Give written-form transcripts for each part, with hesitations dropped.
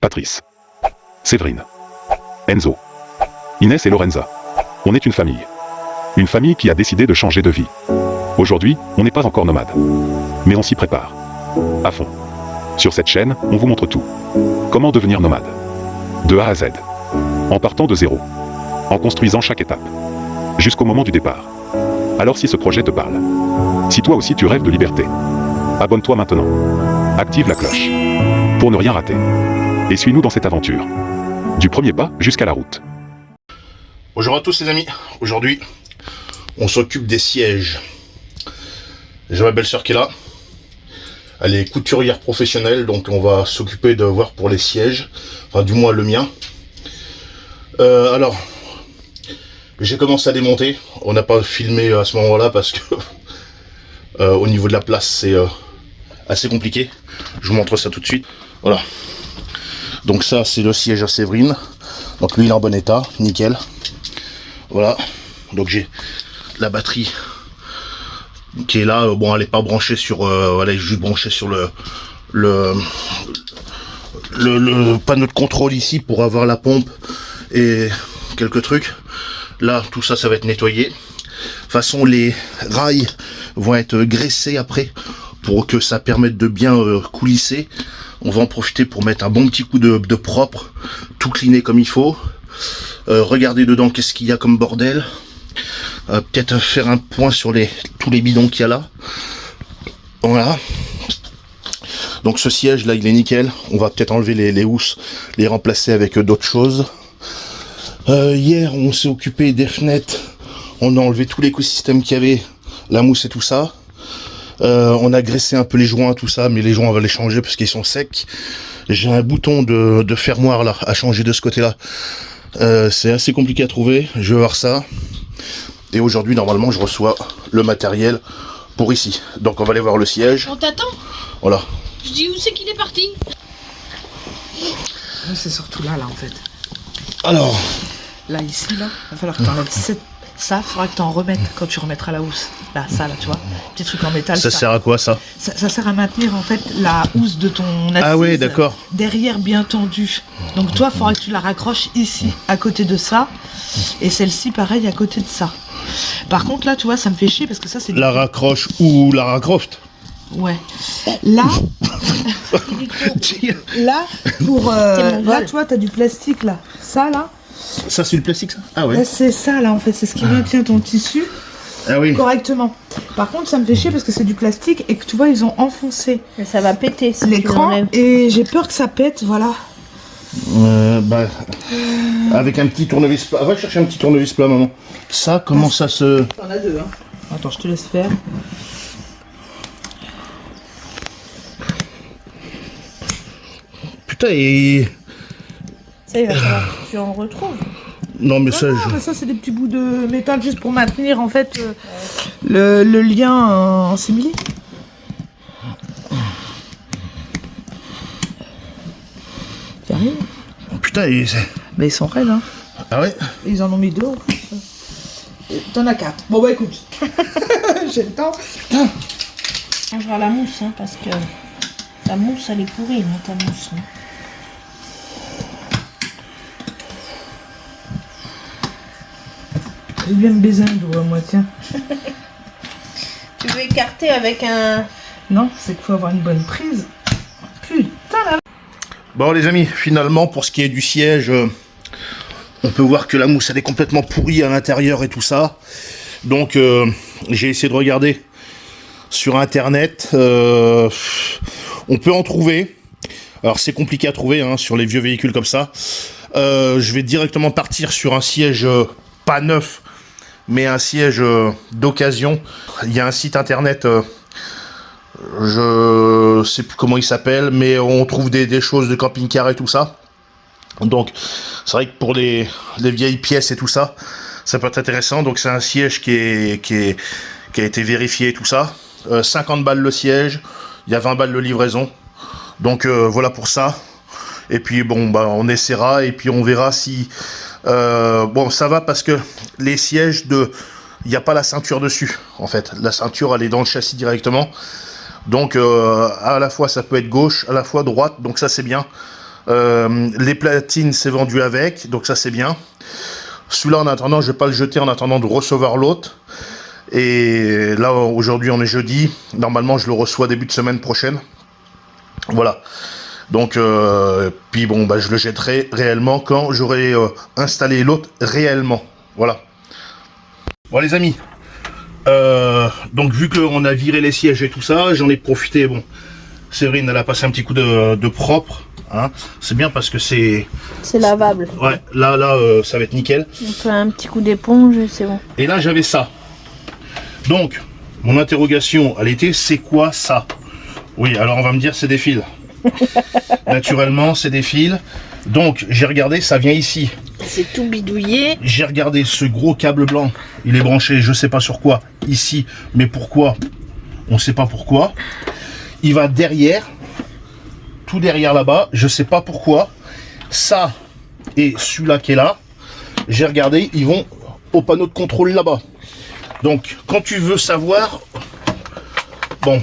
Patrice, Séverine, Enzo, Inès et Lorenza. On est une famille. Une famille qui a décidé de changer de vie. Aujourd'hui, on n'est pas encore nomade. Mais on s'y prépare. À fond. Sur cette chaîne, on vous montre tout. Comment devenir nomade. De A à Z. En partant de zéro. En construisant chaque étape. Jusqu'au moment du départ. Alors si ce projet te parle. Si toi aussi tu rêves de liberté. Abonne-toi maintenant. Active la cloche. Pour ne rien rater. Et suis-nous dans cette aventure. Du premier pas jusqu'à la route. Bonjour à tous les amis. Aujourd'hui, on s'occupe des sièges. J'ai ma belle-sœur qui est là. Elle est couturière professionnelle, donc on va s'occuper de voir pour les sièges. Enfin, du moins le mien. Alors, j'ai commencé à démonter. On n'a pas filmé à ce moment-là parce que au niveau de la place, c'est assez compliqué. Je vous montre ça tout de suite. Voilà. Donc ça, c'est le siège à Séverine. Donc lui, il est en bon état, nickel. Voilà. Donc j'ai la batterie qui est là. Bon, elle n'est pas branchée sur... elle est juste branchée sur le panneau de contrôle ici pour avoir la pompe et quelques trucs. Là, tout ça, ça va être nettoyé. De toute façon, les rails vont être graissés après pour que ça permette de bien coulisser. On va en profiter pour mettre un bon petit coup de propre, tout cleaner comme il faut. Regardez dedans qu'est-ce qu'il y a comme bordel. Peut-être faire un point sur tous les bidons qu'il y a là. Voilà. Donc ce siège là, il est nickel. On va peut-être enlever les housses, les remplacer avec d'autres choses. Hier, on s'est occupé des fenêtres. On a enlevé tout l'écosystème qu'il y avait, la mousse et tout ça. On a graissé un peu les joints, tout ça, mais les joints on va les changer parce qu'ils sont secs. J'ai un bouton de fermoir là à changer de ce côté-là. C'est assez compliqué à trouver. Je vais voir ça. Et aujourd'hui, normalement, je reçois le matériel pour ici. Donc on va aller voir le siège. On t'attend. Voilà. Je dis où c'est qu'il est parti. C'est surtout là en fait. Alors. Là, ici, là, il va falloir que tu enlèves ça, il faudra que tu en remettes quand tu remettras la housse. Là, ça, là, tu vois. Petit truc en métal. Ça sert à quoi ça sert à maintenir en fait la housse de ton assise. Ah ouais, d'accord. Derrière bien tendue. Donc toi, il faudra que tu la raccroches ici, à côté de ça. Et celle-ci, pareil, à côté de ça. Par contre, là, tu vois, ça me fait chier parce que ça, c'est... La raccroche ou la Croft. Ouais. Là... là, pour... là, tu vois, t'as du plastique, là. Ça, là... Ça, c'est du plastique, ça? Ah ouais. Là, c'est ça, là, en fait. C'est ce qui maintient ton tissu correctement. Par contre, ça me fait chier parce que c'est du plastique et que, tu vois, ils ont enfoncé Ça va péter si l'écran et j'ai peur que ça pète, voilà. Avec un petit tournevis plat. Va chercher un petit tournevis plat, maman. Ça, comment ça se... T'en as deux, hein. Attends, je te laisse faire. Putain, et... Ça, il va falloir que tu en retrouves. Non, mais ça... Non, mais ça, c'est des petits bouts de métal juste pour maintenir, en fait, le lien en simili. T'arrives? Putain, et... Bah, ils sont raides, hein. Ah ouais? Ils en ont mis deux, en plus. T'en as 4. Bon, bah, écoute. J'ai le temps. Putain. On va la mousse, hein, parce que ta mousse, elle est pourrie, mais ta mousse. Hein. J'ai bien me baiser un doigt, moi, tiens. Tu veux écarter avec un... Non, c'est qu'il faut avoir une bonne prise. Putain, là. Bon, les amis, finalement, pour ce qui est du siège, on peut voir que la mousse, elle est complètement pourrie à l'intérieur et tout ça. Donc, j'ai essayé de regarder sur Internet. On peut en trouver. Alors, c'est compliqué à trouver, hein, sur les vieux véhicules comme ça. Je vais directement partir sur un siège pas neuf, mais un siège d'occasion. Il y a un site internet, je sais plus comment il s'appelle, mais on trouve des choses de camping-car et tout ça. Donc c'est vrai que pour les vieilles pièces et tout ça, ça peut être intéressant. Donc c'est un siège qui a été vérifié et tout ça. 50 balles le siège, il y a 20 balles de livraison. Donc voilà pour ça. Et puis bon, bah on essaiera et puis on verra si... bon, ça va parce que les sièges il n'y a pas la ceinture dessus, en fait. La ceinture, elle est dans le châssis directement. Donc, à la fois, ça peut être gauche, à la fois droite. Donc ça, c'est bien. Les platines, c'est vendu avec, donc ça c'est bien. Celui-là, en attendant, je vais pas le jeter en attendant de recevoir l'autre. Et là, aujourd'hui, on est jeudi. Normalement, je le reçois début de semaine prochaine. Voilà. Donc, puis bon, bah, je le jetterai réellement quand j'aurai installé l'autre réellement. Voilà. Bon, les amis. Donc, vu qu'on a viré les sièges et tout ça, j'en ai profité. Bon, Séverine, elle a passé un petit coup de propre. Hein. C'est bien parce que c'est lavable. Ouais, là, ça va être nickel. On fait un petit coup d'éponge et c'est bon. Et là, j'avais ça. Donc, mon interrogation, elle était, c'est quoi ça? Oui, alors on va me dire, c'est des fils. Naturellement, c'est des fils. Donc, j'ai regardé, ça vient ici. C'est tout bidouillé. J'ai regardé ce gros câble blanc. Il est branché, je sais pas sur quoi, ici. Mais pourquoi? On sait pas pourquoi. Il va derrière. Tout derrière là-bas, je sais pas pourquoi. Ça et celui-là qui est là, j'ai regardé, ils vont au panneau de contrôle là-bas. Donc, quand tu veux savoir, bon,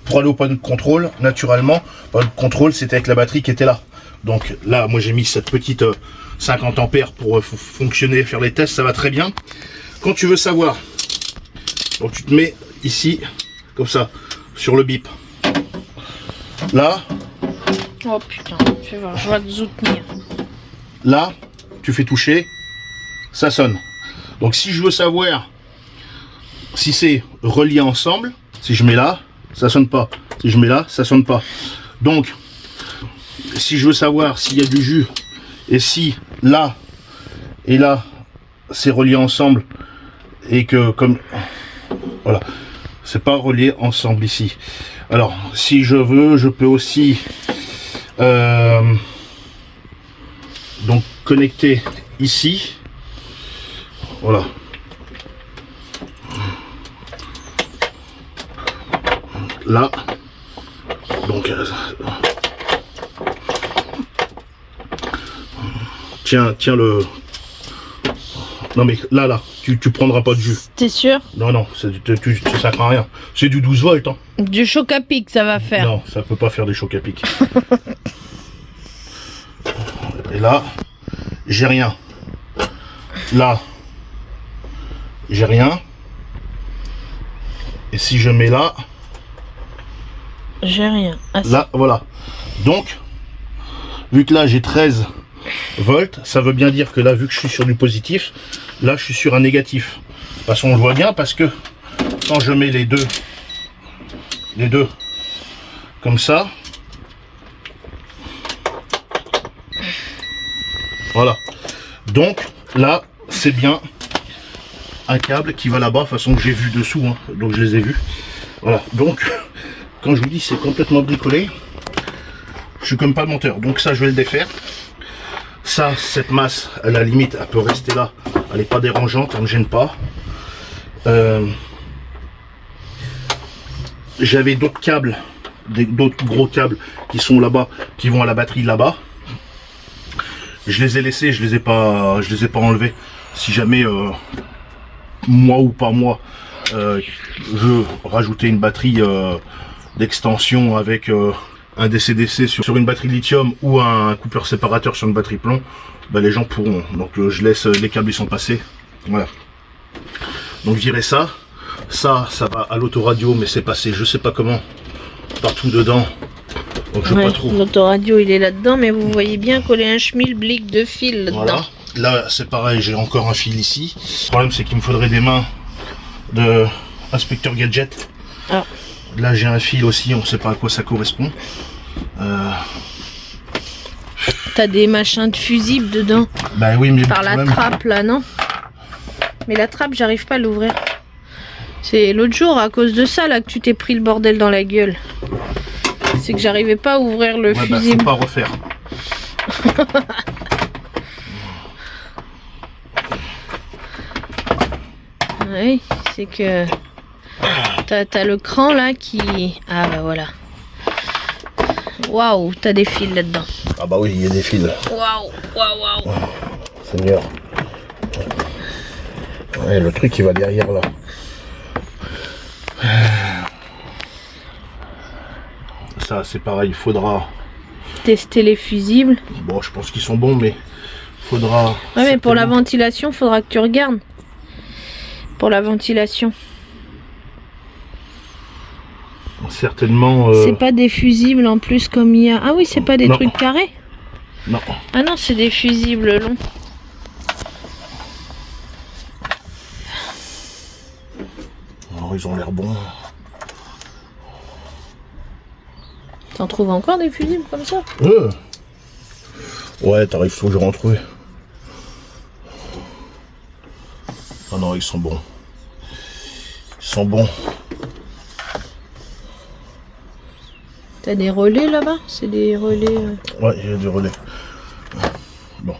pour aller au panneau de contrôle, naturellement, le panneau de contrôle, c'était avec la batterie qui était là. Donc là, moi j'ai mis cette petite 50 ampères pour fonctionner, faire les tests, ça va très bien. Quand tu veux savoir, donc tu te mets ici, comme ça, sur le bip. Là. Oh putain, fais voir, je vais te soutenir. Là, tu fais toucher, ça sonne. Donc si je veux savoir si c'est relié ensemble, si je mets là, ça sonne pas. Si je mets là, ça sonne pas. Donc, si je veux savoir s'il y a du jus et si là et là, c'est relié ensemble et que comme... Voilà, c'est pas relié ensemble ici. Alors, si je veux, je peux aussi... donc connecté ici, voilà, là, donc tiens le, non mais là tu prendras pas de jus. T'es sûr? Non, ça sert à rien, c'est du 12 volts hein. Du choc à pic ça va faire. Non, ça peut pas faire des chocs à pic. Et là, j'ai rien. Là, j'ai rien. Et si je mets là, j'ai rien. Ah, là, voilà. Donc, vu que là j'ai 13 volts, ça veut bien dire que là, vu que je suis sur du positif, là je suis sur un négatif. De toute façon, on le voit bien parce que quand je mets les deux comme ça, voilà. Donc là, c'est bien un câble qui va là-bas, de toute façon que j'ai vu dessous, hein, donc je les ai vus. Voilà, donc quand je vous dis c'est complètement bricolé, je suis comme pas le monteur. Donc ça, je vais le défaire. Ça, cette masse, à la limite, elle peut rester là. Elle n'est pas dérangeante, elle ne me gêne pas. J'avais d'autres câbles, d'autres gros câbles qui sont là-bas, qui vont à la batterie là-bas. Je les ai laissés, je les ai pas enlevés. Si jamais moi ou pas moi veux rajouter une batterie d'extension avec un DC-DC sur une batterie lithium ou un coupeur séparateur sur une batterie plomb, bah, les gens pourront. Donc je laisse les câbles, ils sont passés. Voilà. Donc virer ça. Ça va à l'autoradio, mais c'est passé, je sais pas comment, partout dedans. Donc je sais pas trop. L'autoradio il est là-dedans, mais vous voyez bien coller un schmilblick de fil là-dedans. Voilà. Là c'est pareil, j'ai encore un fil ici. Le problème c'est qu'il me faudrait des mains de inspecteur gadget. Ah. Là j'ai un fil aussi, on sait pas à quoi ça correspond. T'as des machins de fusibles dedans. Bah oui, mais par la trappe là, non? Mais la trappe, j'arrive pas à l'ouvrir. C'est l'autre jour à cause de ça là que tu t'es pris le bordel dans la gueule. C'est que j'arrivais pas à ouvrir le fusible. Faut pas refaire. Oui, c'est que t'as le cran là qui... Ah bah voilà. Waouh, t'as des fils là-dedans. Ah bah oui, il y a des fils. Waouh. Oh, Seigneur. Ouais, le truc il va derrière là. Ça c'est pareil, il faudra tester les fusibles. Bon, je pense qu'ils sont bons, mais faudra... Ouais, mais pour la certainement- ventilation, faudra que tu regardes. Pour la ventilation. Certainement... C'est pas des fusibles en plus comme il y a. Ah oui, c'est pas des Non. trucs carrés. Non. Ah non, c'est des fusibles longs. Alors, ils ont l'air bons. T'en trouves encore des fusibles comme ça? Ouais, t'arrives toujours à en trouver. Ah non, ils sont bons. Ils sont bons. T'as des relais là-bas? C'est des relais... Ouais, il y a des relais. Bon.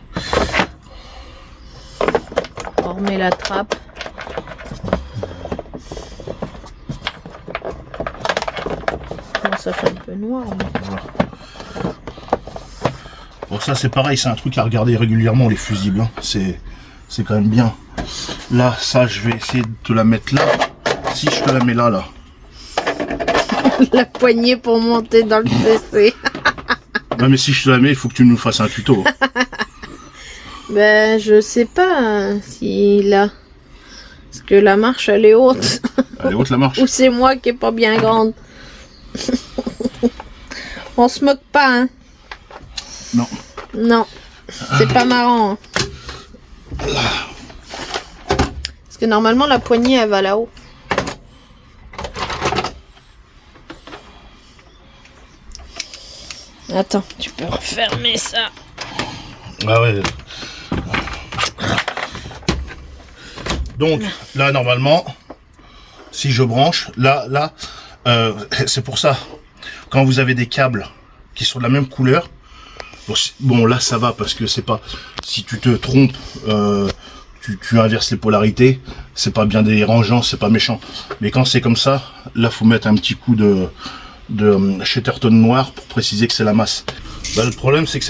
On remet la trappe. Bon, ça fait un peu noir. Mais... Voilà. Bon, ça c'est pareil, c'est un truc à regarder régulièrement, les fusibles. Hein. C'est quand même bien. Là, ça, je vais essayer de te la mettre là. Si je te la mets là, là. La poignée pour monter dans le PC. Ouais, mais si je te la mets, il faut que tu nous fasses un tuto. Ben, je sais pas hein, si là. Parce que la marche, elle est haute. Elle est haute la marche. Ou c'est moi qui est pas bien grande. On se moque pas, hein. Non. Non. C'est pas marrant. Hein. Parce que normalement, la poignée, elle va là-haut. Attends, tu peux refermer ça. Ah ouais. Donc, là, normalement, si je branche, là, c'est pour ça, quand vous avez des câbles qui sont de la même couleur, bon là, ça va, parce que c'est pas, si tu te trompes, tu inverses les polarités, c'est pas bien dérangeant, c'est pas méchant. Mais quand c'est comme ça, là, faut mettre un petit coup de Shetterton noir pour préciser que c'est la masse. Bah, le problème, c'est que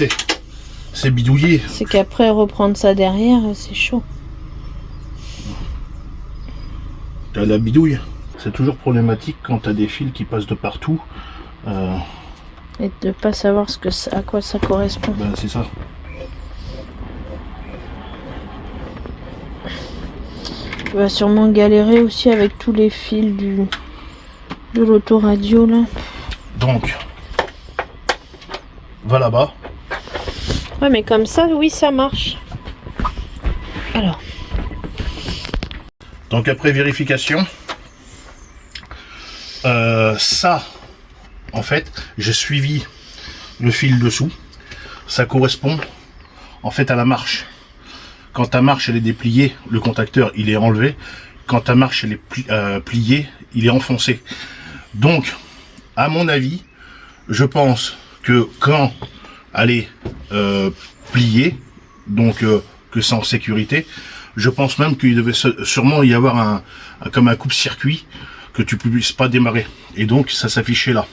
c'est bidouillé. C'est qu'après, reprendre ça derrière, c'est chaud. T'as la bidouille. C'est toujours problématique quand t'as des fils qui passent de partout. Et de pas savoir à quoi ça correspond. Ben, c'est ça. Tu vas sûrement galérer aussi avec tous les fils de l'autoradio là. Donc, va là-bas. Ouais, mais comme ça, oui, ça marche. Alors. Donc après vérification, ça, en fait, j'ai suivi le fil dessous. Ça correspond en fait à la marche. Quand ta marche elle est dépliée, le contacteur il est enlevé. Quand ta marche elle est pliée, il est enfoncé. Donc, à mon avis, je pense que quand elle est pliée, donc que c'est en sécurité, je pense même qu'il devait sûrement y avoir comme un coupe-circuit que tu ne puisses pas démarrer. Et donc, ça s'affichait là.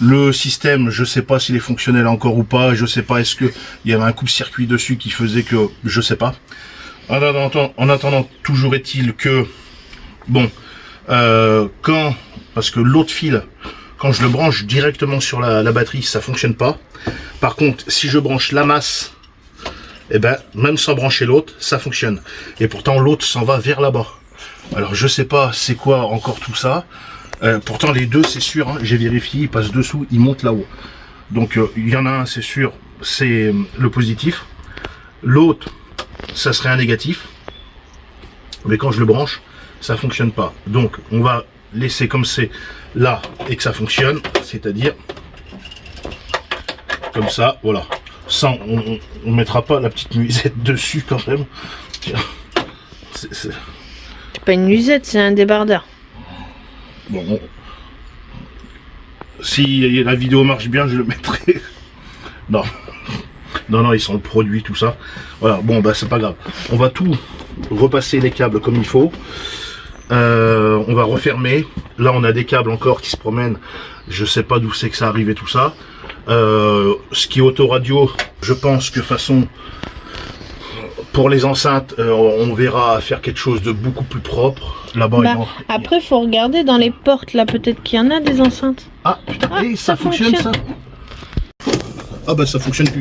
Le système, je sais pas s'il est fonctionnel encore ou pas. Je sais pas, est-ce qu'il y avait un coupe-circuit dessus qui faisait que... Je sais pas. En attendant, toujours est-il que... Bon, parce que l'autre fil, quand je le branche directement sur la batterie, ça fonctionne pas. Par contre, si je branche la masse... Et ben, même sans brancher l'autre, ça fonctionne. Et pourtant, l'autre s'en va vers là-bas. Alors, je sais pas c'est quoi encore tout ça. Pourtant, les deux, c'est sûr, hein, j'ai vérifié, ils passent dessous, ils montent là-haut. Donc, il y en a un, c'est sûr, c'est le positif. L'autre, ça serait un négatif. Mais quand je le branche, ça fonctionne pas. Donc, on va laisser comme c'est là et que ça fonctionne. C'est-à-dire, comme ça, voilà. Ça, on mettra pas la petite nuisette dessus quand même. C'est pas une nuisette, c'est un débardeur. Bon, si la vidéo marche bien, je le mettrai. Non, ils sont le produit, tout ça. Voilà, bon, bah c'est pas grave. On va tout repasser les câbles comme il faut. On va refermer. Là, on a des câbles encore qui se promènent. Je sais pas d'où c'est que ça arrive et tout ça. Ce qui est autoradio, je pense que façon pour les enceintes, on verra faire quelque chose de beaucoup plus propre là-bas. Bah, après, faut regarder dans les portes là, peut-être qu'il y en a des enceintes. Ah putain, Ah, ça ça fonctionne ça. Ah bah ça fonctionne plus.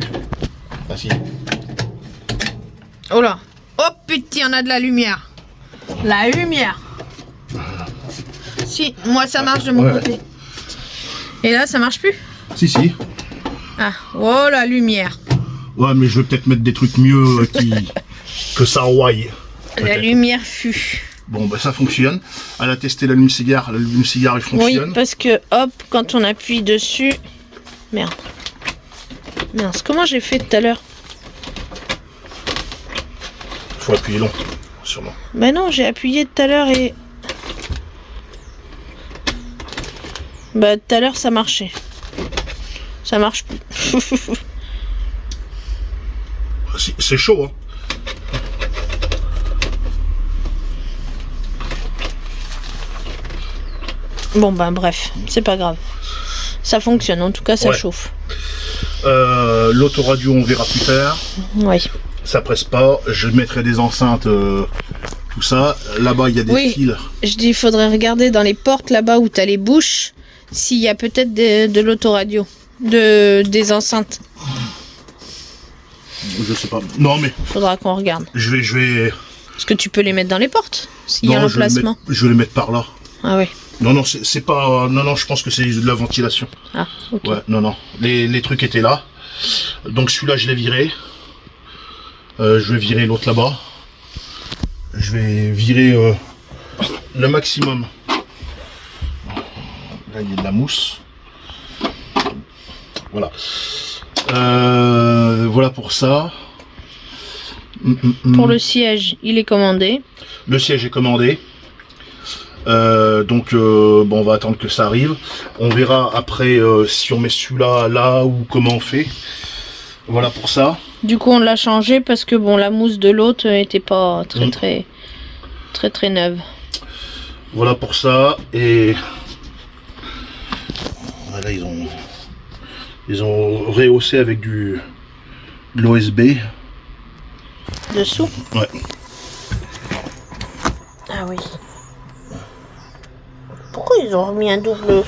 Ah si. Oh là. Oh putain, on a de la lumière. La lumière. Si, moi ça marche de mon côté. Et là, ça marche plus? Si, si. Ah, oh la lumière. Ouais, mais je vais peut-être mettre des trucs mieux que ça envoie. La lumière fut. Bon, bah ça fonctionne. Elle a testé l'allume-cigare il Oui, fonctionne. parce que hop, quand on appuie dessus... Merde. Mince, comment j'ai fait tout à l'heure? Faut appuyer long, sûrement. Ben non, j'ai appuyé tout à l'heure et... Bah tout à l'heure ça marchait. Ça marche plus. C'est chaud, hein. Bon ben bref, c'est pas grave. Ça fonctionne, en tout cas ça chauffe. L'autoradio on verra plus tard. Oui. Ça presse pas, je mettrai des enceintes, tout ça. Là-bas il y a des fils. Je dis il faudrait regarder dans les portes là-bas où t'as les bouches, s'il y a peut-être de l'autoradio, des enceintes. Je sais pas. Non mais. Faudra qu'on regarde. Je vais. Parce que tu peux les mettre dans les portes, s'il y a l'emplacement. Je vais les mettre par là. Ah oui. Non, non, c'est pas... Non, non, je pense que c'est de la ventilation. Ah, ok. Ouais, non, non. Les trucs étaient là. Donc celui-là, je l'ai viré. Je vais virer l'autre là-bas. Je vais virer le maximum. Là, il y a de la mousse. Voilà. Voilà pour ça. Pour le siège, il est commandé. Le siège est commandé. Donc bon, on va attendre que ça arrive. On verra après si on met celui-là là ou comment on fait. Voilà pour ça. Du coup on l'a changé parce que bon, la mousse de l'autre était pas très neuve. Voilà pour ça. Et voilà, ils ont rehaussé avec de l'OSB dessous. Ouais. Ah oui. Pourquoi ils ont remis un double?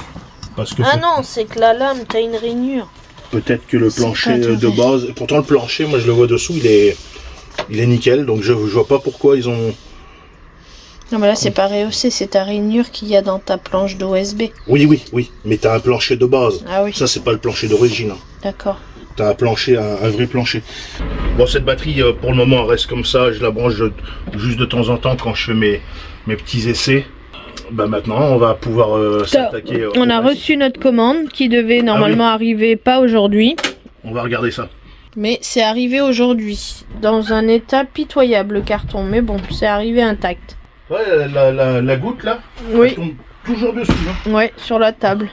Parce que non, c'est que la lame, t'as une rainure. peut-être que le plancher de base, pourtant le plancher, moi je le vois dessous, il est nickel, donc je vois pas pourquoi ils ont... Non mais là c'est pas rehaussé, c'est ta rainure qu'il y a dans ta planche d'OSB. Oui, oui, oui, mais t'as un plancher de base. Ah oui. Ça c'est pas le plancher d'origine. Hein. D'accord. T'as un plancher, un vrai plancher. Bon, cette batterie pour le moment elle reste comme ça, je la branche juste de temps en temps quand je fais mes petits essais. Bah maintenant on va pouvoir s'attaquer. On a reçu notre commande qui devait normalement arriver pas aujourd'hui. On va regarder ça. Mais c'est arrivé aujourd'hui. Dans un état pitoyable le carton. Mais bon, c'est arrivé intact. Ouais, la goutte là, oui. elle tombe toujours dessus. Hein. Ouais, sur la table.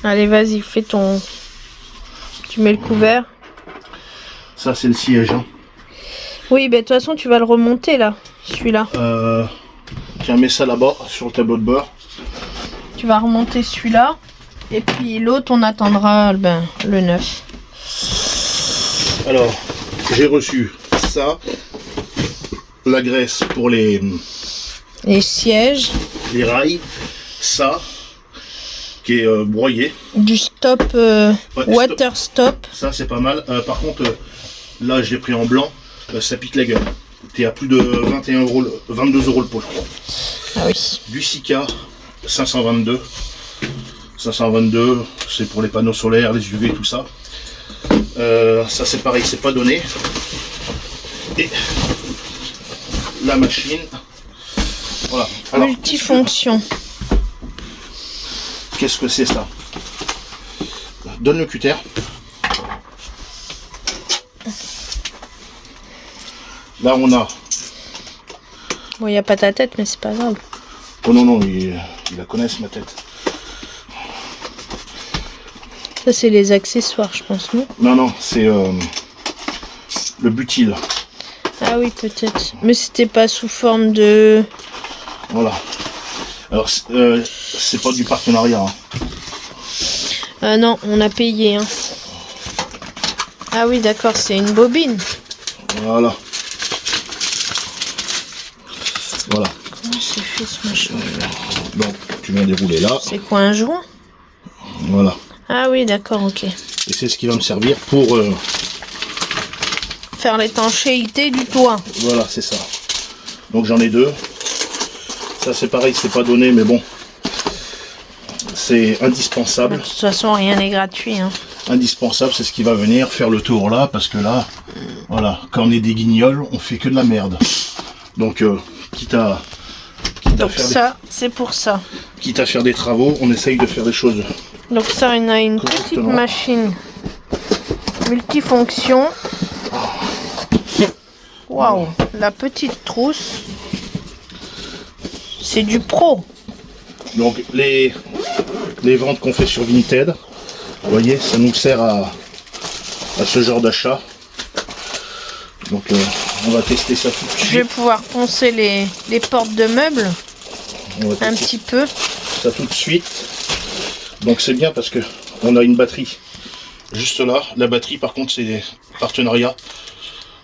Allez, vas-y, fais ton... Tu mets le couvert. Ça c'est le siège. Hein. Oui, ben de toute façon, tu vas le remonter là, celui-là. Tiens, mets ça là-bas, sur le tableau de bord. Tu vas remonter celui-là. Et puis l'autre, on attendra le neuf. Alors, j'ai reçu ça. La graisse pour les sièges. Les rails. Ça, qui est broyé. Du stop, water stop. Ça, c'est pas mal. Par contre, là, je l'ai pris en blanc. Ça pique la gueule. T'es à plus de 22 € le pot, je crois. Ah oui. Du Sika 522. 522, c'est pour les panneaux solaires, les UV, tout ça. Ça c'est pareil, c'est pas donné. Et la machine. Voilà. Alors, multifonction. Qu'est-ce que c'est ça? Donne le cutter. Là on a... Bon, il n'y a pas ta tête, mais c'est pas grave. Oh non, non, ils la connaissent ma tête. Ça c'est les accessoires, je pense, non? Non, non, c'est le butyl. Ah oui, peut-être. Mais c'était pas sous forme de... Voilà. Alors, c'est pas du partenariat. Hein. Ah non, on a payé. Hein. Ah oui, d'accord, c'est une bobine. Voilà. Voilà. Comment c'est fait ce machin? Bon, tu viens dérouler là. C'est quoi, un joint? Voilà. Ah oui, d'accord, ok. Et c'est ce qui va me servir pour... Faire l'étanchéité du toit. Voilà, c'est ça. Donc j'en ai 2. Ça c'est pareil, c'est pas donné, mais bon. C'est indispensable. De toute façon, rien n'est gratuit. Hein. Indispensable, c'est ce qui va venir faire le tour là, parce que là, voilà, quand on est des guignols, on fait que de la merde. Donc, quitte à Donc faire ça, c'est pour ça. quitte à faire des travaux, on essaye de faire des choses. Donc ça, on a une petite Correctement. machine multifonction. Waouh, la petite trousse. C'est du pro. Donc les ventes qu'on fait sur Vinted, vous voyez, ça nous sert à ce genre d'achat. Donc on va tester ça tout de Je vais suite. pouvoir poncer les portes de meubles On va un tester petit peu. ça tout de suite. Donc c'est bien parce que on a une batterie juste là. La batterie par contre c'est des partenariats.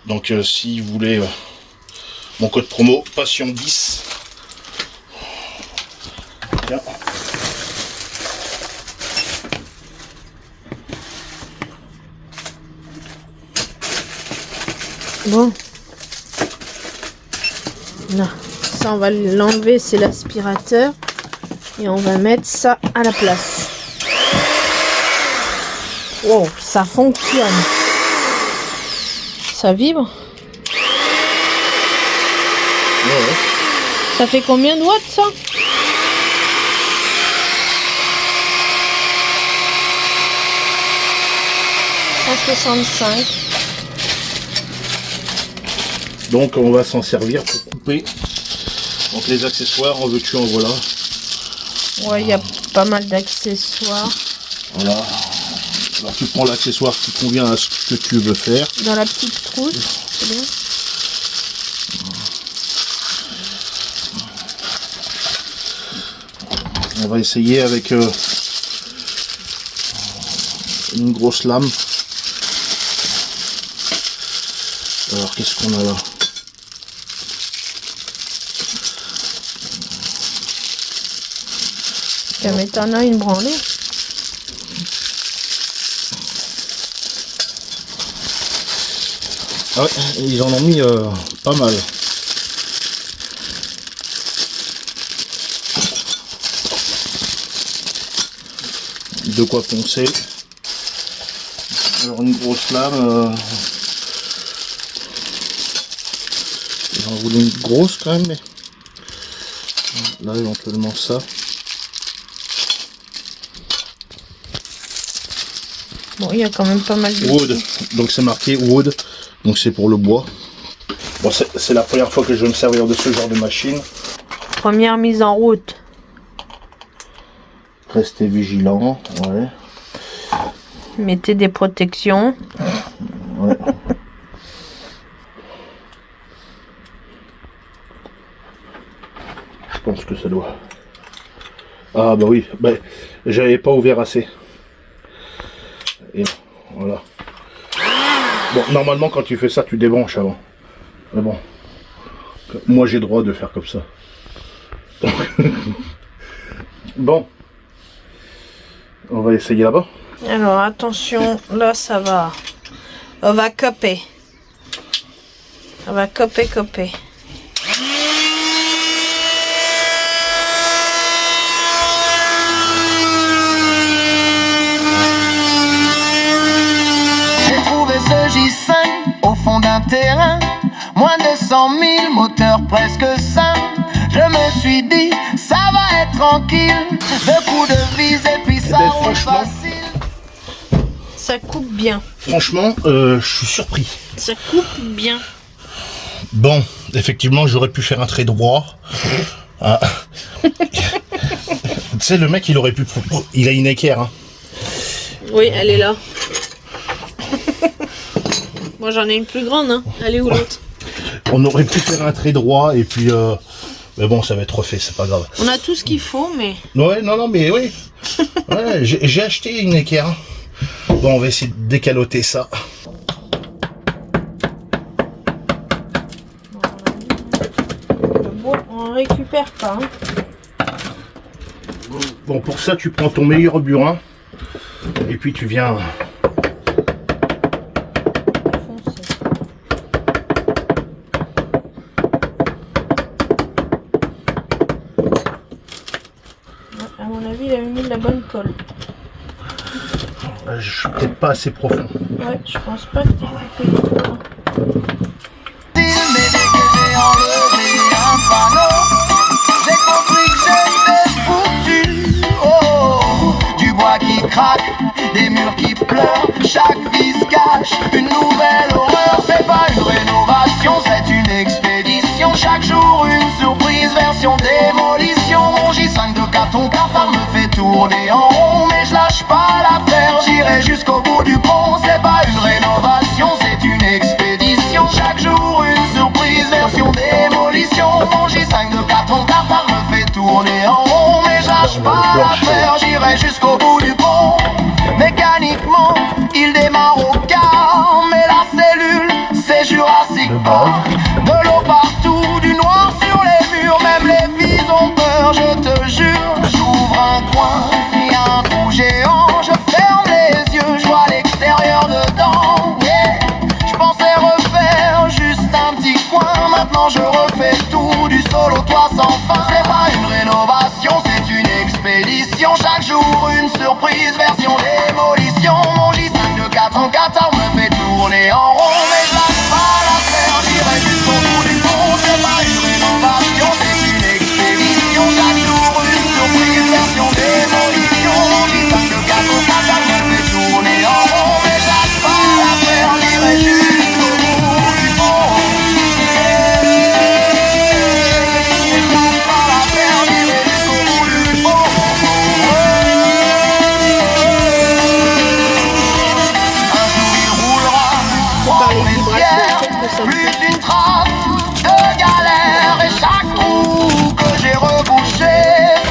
Donc si vous voulez mon code promo Passion 10. Tiens. Bon. Là, ça on va l'enlever, c'est l'aspirateur. Et on va mettre ça à la place. Wow, ça fonctionne. Ça vibre. Ouais. Ça fait combien de watts ça? Donc on va s'en servir pour couper. Donc les accessoires, en veux-tu, en voilà. Ouais, il y a pas mal d'accessoires. Voilà. Alors tu prends l'accessoire qui convient à ce que tu veux faire. Dans la petite trousse, c'est bien. On va essayer avec une grosse lame. Alors qu'est-ce qu'on a là? Mais t'en as une branlée. Ah ouais, ils en ont mis pas mal. De quoi poncer. Alors une grosse lame. J'en voulais une grosse quand même, mais là éventuellement ça. Bon, il y a quand même pas mal de... Wood, donc c'est marqué wood, donc c'est pour le bois. Bon, c'est la première fois que je vais me servir de ce genre de machine. Première mise en route. Restez vigilant, ouais. Mettez des protections. Ouais. Je pense que ça doit. Ah bah oui, bah, j'avais pas ouvert assez. Et voilà. Bon, normalement quand tu fais ça, tu débranches avant. Mais bon, moi j'ai le droit de faire comme ça. Bon, on va essayer là-bas. Alors attention, là ça va. On va coper. On va coper. J'ai trouvé ce J5 au fond d'un terrain, moins de 100 000 moteurs presque sains. Je me suis dit, ça va être tranquille, 2 coups de vis et puis ça ben, roule franchement, facile. Ça coupe bien. Franchement, je suis surpris. Ça coupe bien. Bon, effectivement, j'aurais pu faire un trait droit. Ah. Tu sais, le mec, il aurait pu... Il a une équerre, hein. Oui, elle est là. Moi j'en ai une plus grande, hein. Elle est où l'autre? On aurait pu faire un trait droit et puis... Mais bon, ça va être refait, c'est pas grave. On a tout ce qu'il faut, mais... Ouais, non, mais oui. Ouais, j'ai acheté une équerre. Bon, on va essayer de décaloter ça. Le bois, on récupère pas. Hein. Bon, pour ça, tu prends ton meilleur burin. Et puis tu viens... À mon avis, il a mis de la bonne colle. Je suis peut-être pas assez profond. Ouais, je pense pas que t'es coupé. Mais dès que j'ai enlevé un panneau, j'ai compris que j'étais foutu. Oh, du bois qui craque, des murs qui pleurent, chaque vie se cache une nouvelle horreur. C'est pas une rénovation, c'est une expédition. Chaque jour une surprise, version démolition. Mon J5 de carton cafard me fait tourner en rond, mais je lâche pas l'affaire, j'irai jusqu'au bout du pont. C'est pas une rénovation, c'est une expédition. Chaque jour une surprise, version démolition. Mon J5 de carton cafard me fait tourner en rond, mais je lâche pas l'affaire, j'irai jusqu'au bout du pont. Mécaniquement, il démarre au quart, mais la cellule, c'est Jurassic Park. De l'eau partout, du noir sur les murs, même les vies ont peur, je te jure. J'ouvre un coin, y a un trou géant, je ferme les yeux, je vois l'extérieur dedans. Yeah. Je pensais refaire juste un petit coin, maintenant je refais tout, du sol au toit sans fin. C'est pas une rénovation, c'est une expédition. Chaque jour une surprise, version démolition. Mon J5 de 4 en 4 me fait tourner en rond, mais je lâche pas l'affaire, j'irai jusqu'au bout du pont. C'est pas une rénovation, c'est une expédition. Chaque jour une surprise, version démolition. Mon J5 de 4 en 4 me fait tourner en rond, mais je lâche pas l'affaire, j'irai jusqu'au bout du pont. Je lâche pas l'affaire, j'irai jusqu'au bout du pont. Un jour il roulera, crois mes fiers, plus une trace de galère. Et chaque trou que j'ai rebouché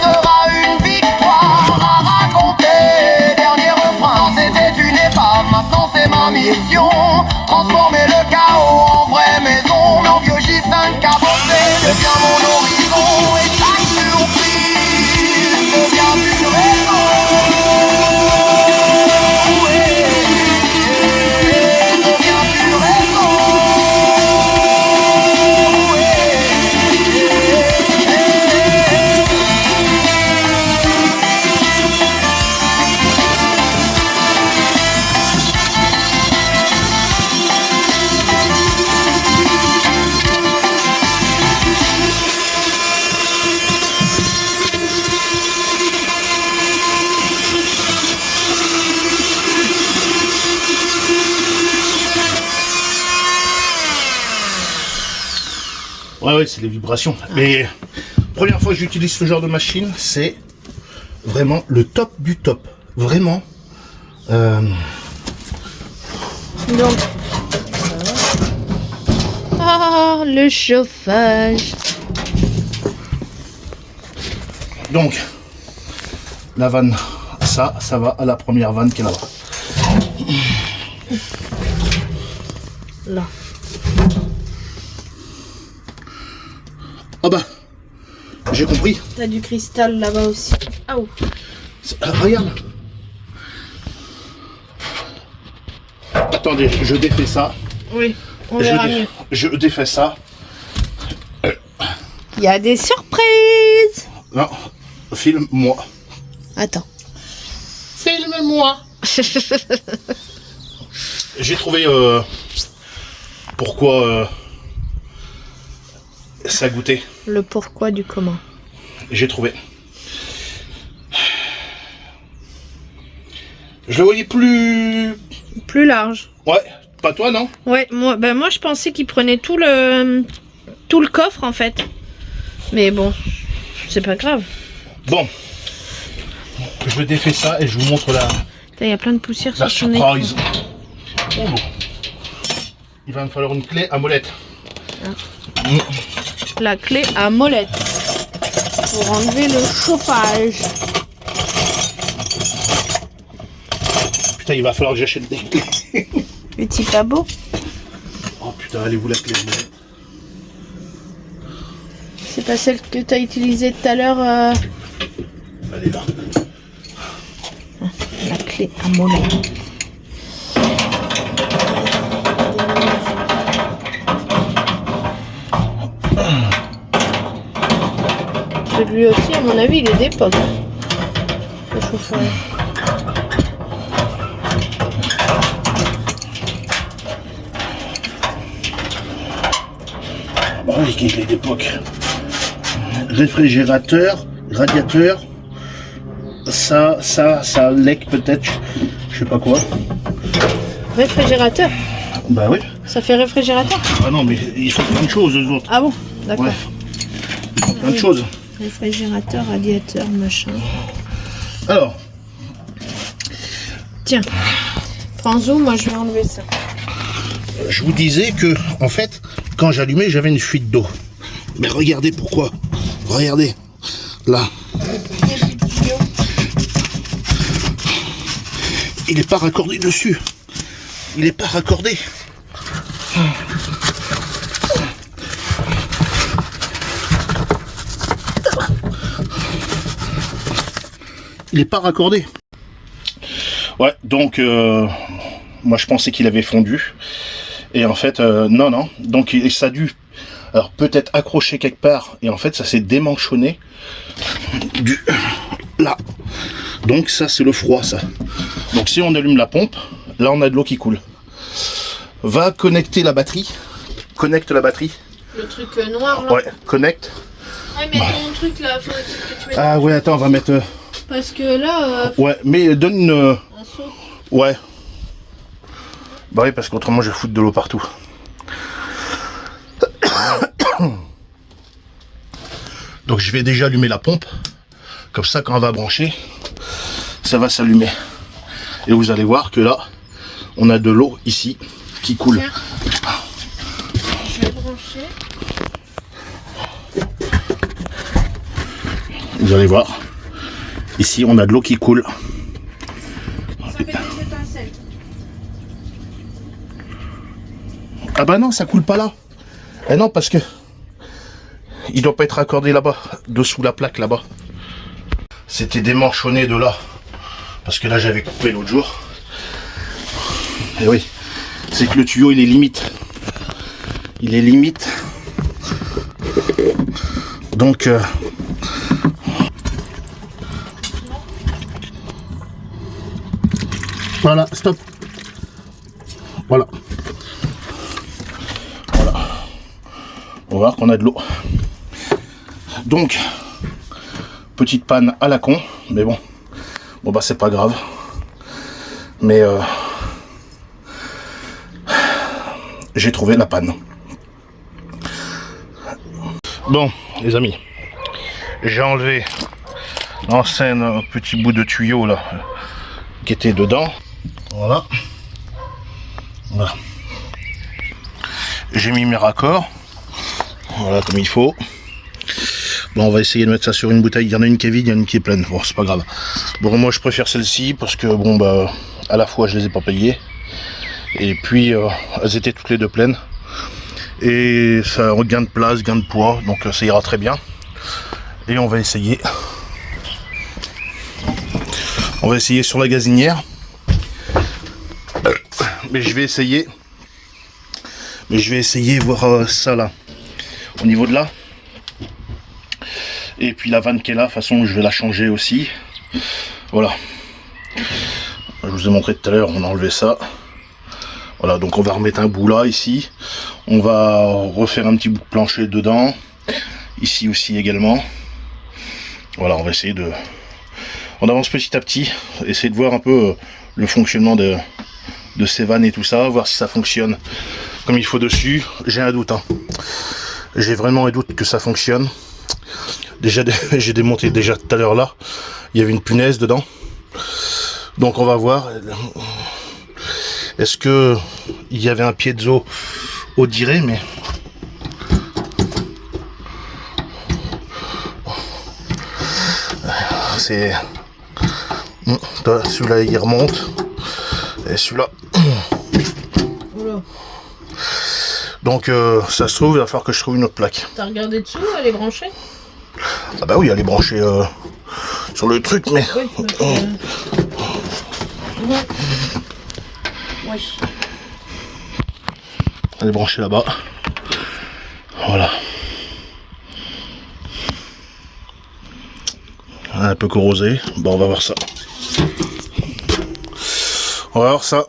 sera une victoire à raconter. Dernier refrain, c'était une épave, maintenant c'est ma mission. Transformer le chaos en vraie maison. Mon vieux J5 cabossé devient mon horizon. Et chaque surprise devient une raison. Devient une raison. Ouais, c'est les vibrations. Mais première fois que j'utilise ce genre de machine, c'est vraiment le top du top. Vraiment. Donc. Ah, le chauffage. Donc, la vanne, ça va à la première vanne qui est là-bas. Là. Ah bah, j'ai compris. T'as du cristal là-bas aussi. Ah oh. Regarde. Attendez, je défais ça. Oui, on verra mieux. Je défais ça. Il y a des surprises. Non, filme-moi. Attends. Filme-moi. J'ai trouvé pourquoi ça goûtait. Le pourquoi du comment. J'ai trouvé. Je le voyais plus large. Ouais, pas toi non? Ouais, moi je pensais qu'il prenait tout le coffre en fait. Mais bon, c'est pas grave. Bon, je défais ça et je vous montre Il y a plein de poussière la sur ton écran. surprise. Oh, il va me falloir une clé à molette. La clé à molette pour enlever le chauffage. Putain, il va falloir que j'achète des clés. Petit pas beau. Oh putain, allez-vous la clé à molette? C'est pas celle que tu as utilisée tout à l'heure. Elle est là. gonfler, à mon avis. Celui aussi, à mon avis, il est d'époque. Le chauffage. Bah oui, il est d'époque. Réfrigérateur, radiateur. Ça lec peut-être, je sais pas quoi. Réfrigérateur. Bah oui. Ça fait réfrigérateur. Ah non, mais il faut plein de choses, eux autres. Ah bon, d'accord. Ouais. Plein de choses. Réfrigérateur, radiateur, machin. Alors, Tiens, prends-en, moi je vais enlever ça. je vous disais que, en fait, quand j'allumais, j'avais une fuite d'eau. Mais regardez pourquoi. Regardez. Là. Il n'est pas raccordé dessus. Il n'est pas raccordé. Il n'est pas raccordé. Ouais, donc moi je pensais qu'il avait fondu. Et en fait, non. Donc ça a dû, alors peut-être accrocher quelque part. Et en fait, ça s'est démanchonné là. Donc ça, c'est le froid, ça. Donc si on allume la pompe, là on a de l'eau qui coule. Va connecter la batterie. Connecte la batterie. Le truc noir là. Ouais, connecte. Ouais, mais ton truc là, faut que tu mettes. Ah ouais, attends, on va mettre... Parce que là, Ouais, mais donne une... un saut. Ouais. Bah oui, parce qu'autrement je vais foutre de l'eau partout. Donc je vais déjà allumer la pompe. Comme ça, quand on va brancher, ça va s'allumer. Et vous allez voir que là, on a de l'eau ici qui coule. Tiens. Je vais brancher. Vous allez voir. Ici, on a de l'eau qui coule. Ça fait des étincelles. Ah bah non, ça coule pas là. Eh non, parce que il doit pas être accordé là-bas, dessous la plaque là-bas. C'était démanchonné de là. Parce que là, j'avais coupé l'autre jour. Et oui, c'est que le tuyau, il est limite. Il est limite. Donc... Voilà, stop. Voilà. Voilà. On va voir qu'on a de l'eau. Donc, petite panne à la con, mais bon. Bon bah c'est pas grave. Mais j'ai trouvé la panne. Bon, les amis. J'ai enlevé l'ancien petit bout de tuyau là qui était dedans. Voilà. Voilà. J'ai mis mes raccords. Voilà comme il faut. Bon, on va essayer de mettre ça sur une bouteille. Il y en a une qui est vide, il y en a une qui est pleine. Bon, c'est pas grave. Bon, moi je préfère celle-ci parce que bon bah à la fois je les ai pas payées. Et puis elles étaient toutes les deux pleines. Et ça gain de place, gain de poids, donc ça ira très bien. Et on va essayer. On va essayer sur la gazinière. Mais je vais essayer. Voir ça là. Au niveau de là. Et puis la vanne qui est là, de toute façon je vais la changer aussi. Voilà. Je vous ai montré tout à l'heure, on a enlevé ça. Voilà, donc on va remettre un bout là, ici. On va refaire un petit bout de plancher dedans. Ici aussi également. Voilà, on va essayer de... On avance petit à petit, essayer de voir un peu le fonctionnement de ces vannes et tout ça, voir si ça fonctionne comme il faut dessus. J'ai un doute, hein. J'ai vraiment un doute que ça fonctionne. Déjà, j'ai démonté déjà tout à l'heure là. Il y avait une punaise dedans. Donc on va voir. Est-ce que il y avait un piezo au dirait, mais... C'est... Celui-là il remonte. Et celui-là... Donc ça se trouve, il va falloir que je trouve une autre plaque. T'as regardé dessous, elle est branchée? Ah bah oui, elle est branchée sur le truc, mais... Oui, Ouais. Oui. Elle est branchée là-bas. Voilà. Un peu corrosé. Bon, on va voir ça. On va voir ça.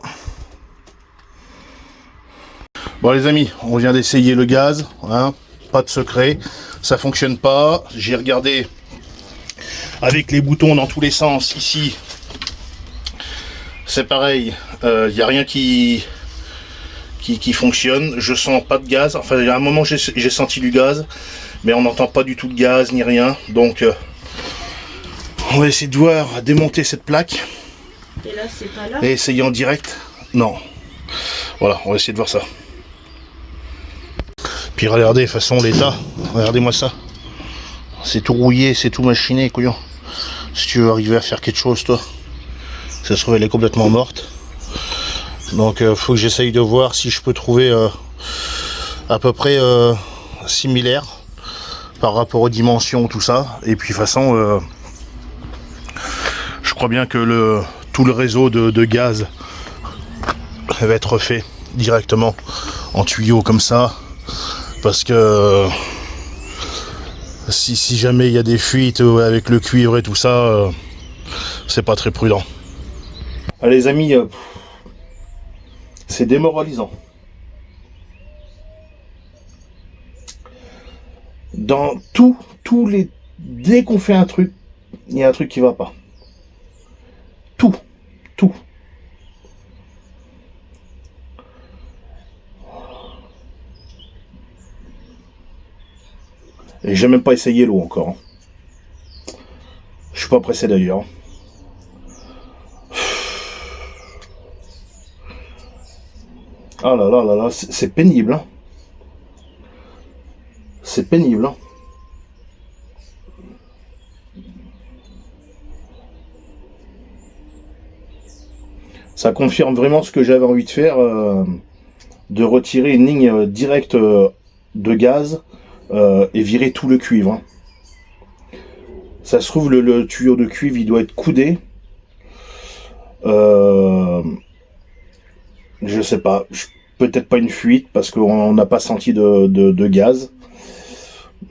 Bon les amis, on vient d'essayer le gaz, hein, pas de secret, ça fonctionne pas. J'ai regardé avec les boutons dans tous les sens ici, c'est pareil, il n'y a rien qui fonctionne. Je sens pas de gaz, enfin il y a un moment j'ai senti du gaz, mais on n'entend pas du tout de gaz ni rien, donc on va essayer de voir démonter cette plaque. Et là c'est pas là. Et essayer en direct. Non. Voilà, on va essayer de voir ça. Puis regardez, de toute façon, l'état. Regardez-moi ça. C'est tout rouillé, c'est tout machiné, couillon. Si tu veux arriver à faire quelque chose, toi. Ça se trouve, elle est complètement morte. Donc, faut que j'essaye de voir si je peux trouver à peu près similaire par rapport aux dimensions, tout ça. Et puis, de toute façon, je crois bien que tout le réseau de gaz va être fait directement en tuyau comme ça. Parce que si jamais il y a des fuites avec le cuivre et tout ça, c'est pas très prudent. Allez les amis, c'est démoralisant. Dans tous les... Dès qu'on fait un truc, il y a un truc qui va pas. Tout. Et j'ai même pas essayé l'eau encore. Hein. Je suis pas pressé d'ailleurs. Ah là là là là, c'est pénible. Hein. C'est pénible. Hein. Ça confirme vraiment ce que j'avais envie de faire, de retirer une ligne directe de gaz et virer tout le cuivre. Hein. Ça se trouve, le tuyau de cuivre, il doit être coudé. Je sais pas, peut-être pas une fuite parce qu'on n'a pas senti de gaz.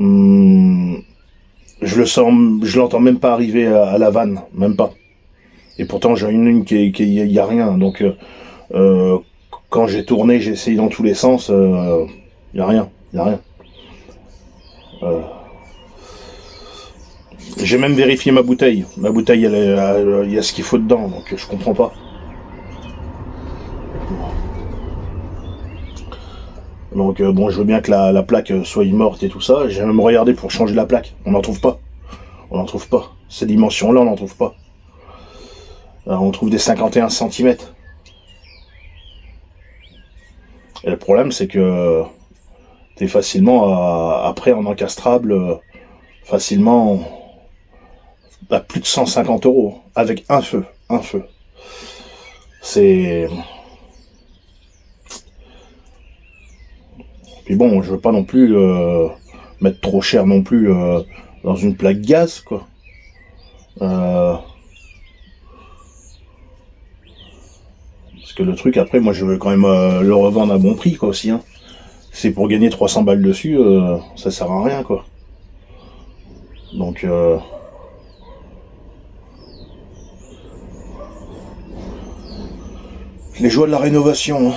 Je le sens, je l'entends même pas arriver à la vanne, même pas. Et pourtant j'ai une ligne qui y a rien. Donc quand j'ai tourné, j'ai essayé dans tous les sens, y a rien. J'ai même vérifié ma bouteille. Ma bouteille, il y a ce qu'il faut dedans, donc je comprends pas. Donc bon, je veux bien que la plaque soit morte et tout ça. J'ai même regardé pour changer la plaque. On n'en trouve pas. Ces dimensions-là, on n'en trouve pas. On trouve des 51 cm. Et le problème, c'est que t'es facilement après en encastrable, facilement à plus de 150 € avec un feu. C'est... Puis bon, je veux pas non plus mettre trop cher non plus dans une plaque gaz, quoi. Parce que le truc, après, moi je veux quand même le revendre à bon prix, quoi, aussi. Hein. C'est pour gagner 300 balles dessus, ça sert à rien, quoi. Donc... les joies de la rénovation. Hein.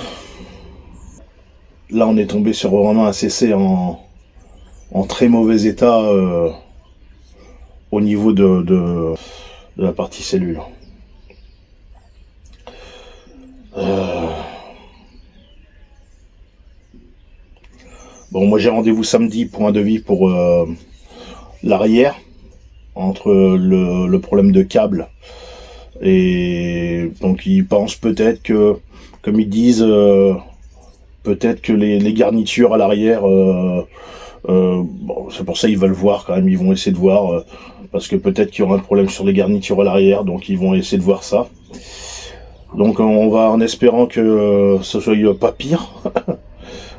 Là, on est tombé sur vraiment un CC en très mauvais état au niveau de la partie cellule. Bon, moi j'ai rendez-vous samedi pour un devis pour l'arrière, entre le problème de câble. Et donc ils pensent peut-être que, comme ils disent, peut-être que les garnitures à l'arrière, bon, c'est pour ça qu'ils veulent voir quand même, ils vont essayer de voir, parce que peut-être qu'il y aura un problème sur les garnitures à l'arrière, donc ils vont essayer de voir ça. Donc on va en espérant que ce soit pas pire,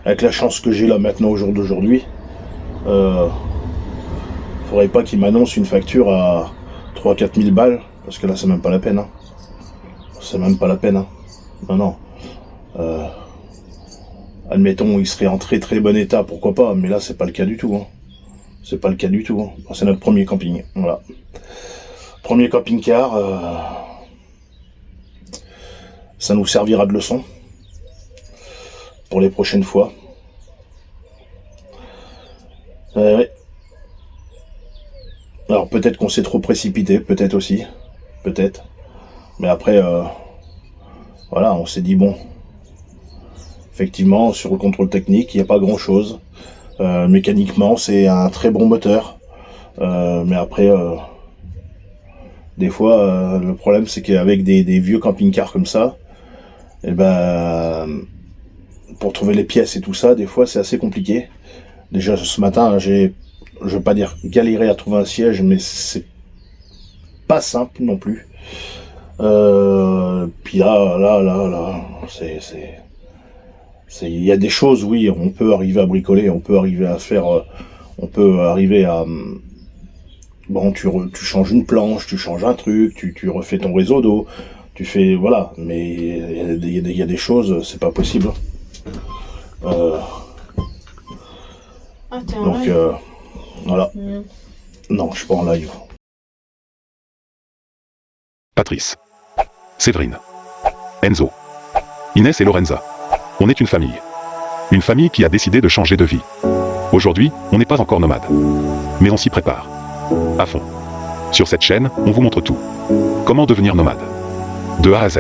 avec la chance que j'ai là maintenant au jour d'aujourd'hui. Faudrait pas qu'ils m'annoncent une facture à 3-4 000 balles, parce que là c'est même pas la peine. Hein. c'est même pas la peine. Hein. Non, non. Admettons, il serait en très très bon état, pourquoi pas, mais là, c'est pas le cas du tout. Hein. C'est pas le cas du tout. Hein. C'est notre premier camping. Voilà. Premier camping-car. Ça nous servira de leçon pour les prochaines fois. Ouais. Alors peut-être qu'on s'est trop précipité, peut-être aussi. Peut-être. Mais après, voilà, on s'est dit bon. Effectivement, sur le contrôle technique, il n'y a pas grand-chose. Mécaniquement, c'est un très bon moteur. Mais après, des fois, le problème, c'est qu'avec des vieux camping-cars comme ça, et ben, pour trouver les pièces et tout ça, des fois, c'est assez compliqué. Déjà, ce matin, je veux pas dire galéré à trouver un siège, mais c'est pas simple non plus. Puis là, il y a des choses, oui, on peut arriver à bricoler, on peut arriver à faire, on peut arriver à, bon, tu changes une planche, tu changes un truc, tu refais ton réseau d'eau, tu fais, voilà, mais il y a des choses, c'est pas possible. Donc, voilà. Non, je suis pas en live. Patrice, Séverine, Enzo, Inès et Lorenza. On est une famille. Une famille qui a décidé de changer de vie. Aujourd'hui, on n'est pas encore nomade. Mais on s'y prépare. À fond. Sur cette chaîne, on vous montre tout. Comment devenir nomade. De A à Z.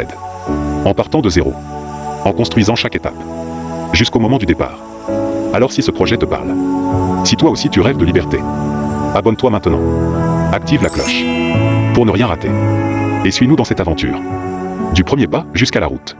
En partant de zéro. En construisant chaque étape. Jusqu'au moment du départ. Alors si ce projet te parle. Si toi aussi tu rêves de liberté. Abonne-toi maintenant. Active la cloche. Pour ne rien rater. Et suis-nous dans cette aventure. Du premier pas jusqu'à la route.